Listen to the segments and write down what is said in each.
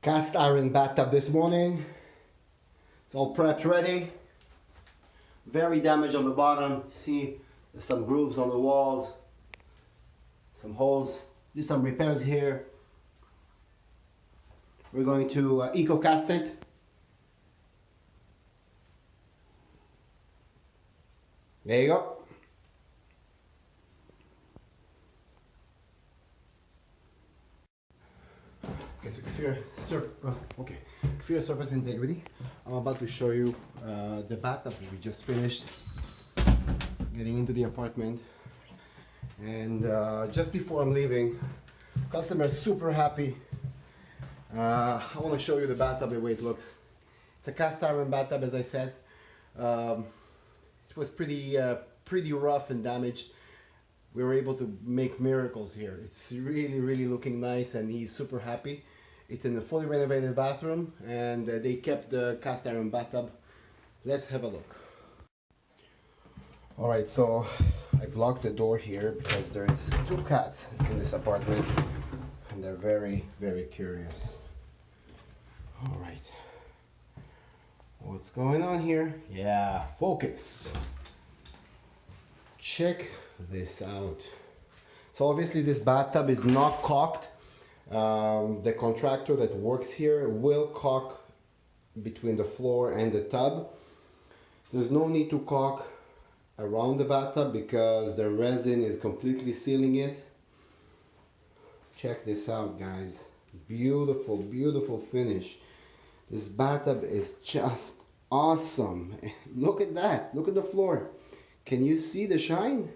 Cast iron bathtub this morning. It's all prepped ready. Very damaged on the bottom. See, there's some grooves on the walls, some holes. Do some repairs here. We're going to eco cast it. There you go. Okay, so exterior surface integrity. I'm about to show you the bathtub that we just finished getting into the apartment. And just before I'm leaving, customer is super happy. I want to show you the bathtub, the way it looks. It's a cast iron bathtub, as I said. It was pretty rough and damaged. We were able to make miracles here. It's really looking nice, and he's super happy. It's in a fully renovated bathroom, and they kept the cast iron bathtub. Let's have a look. All right, so I've locked the door here because there's 2 cats in this apartment, and they're very curious. All right, what's going on here? Yeah, focus. Check this out. So obviously this bathtub is not caulked. The contractor that works here will caulk between the floor and the tub. There's no need to caulk around the bathtub because the resin is completely sealing it. Check this out, guys. Beautiful finish. This bathtub is just awesome. Look at that. Look at the floor. Can you see the shine?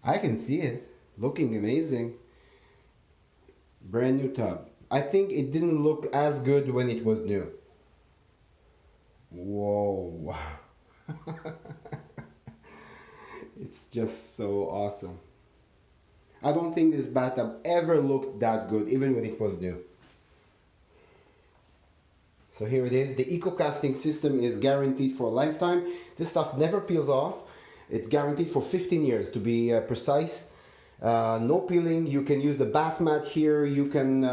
I can see it. Looking amazing. Brand new tub. I think it didn't look as good when it was new. Whoa. It's just so awesome. I don't think this bathtub ever looked that good, even when it was new. So here it is. The eco casting system is guaranteed for a lifetime. This stuff never peels off. It's guaranteed for 15 years to be precise. No peeling. You can use the bath mat here. You can,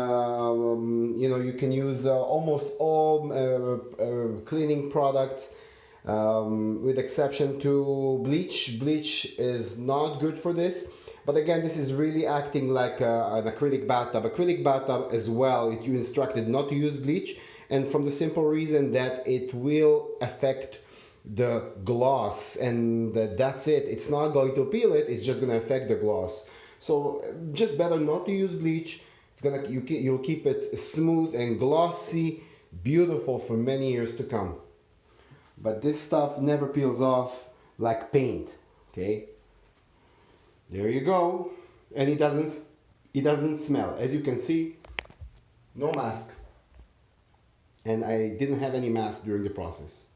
you can use almost all cleaning products, with exception to bleach. Bleach is not good for this. But again, this is really acting like an acrylic bathtub. Acrylic bathtub as well, you instructed not to use bleach, and from the simple reason that it will affect the gloss, and that's it. It's not going to peel it, it's just going to affect the gloss. So just better not to use bleach. It's gonna you'll keep it smooth and glossy, beautiful for many years to come. But this stuff never peels off like paint. Okay, there you go. And it doesn't smell. As you can see, no mask. And I didn't have any mask during the process.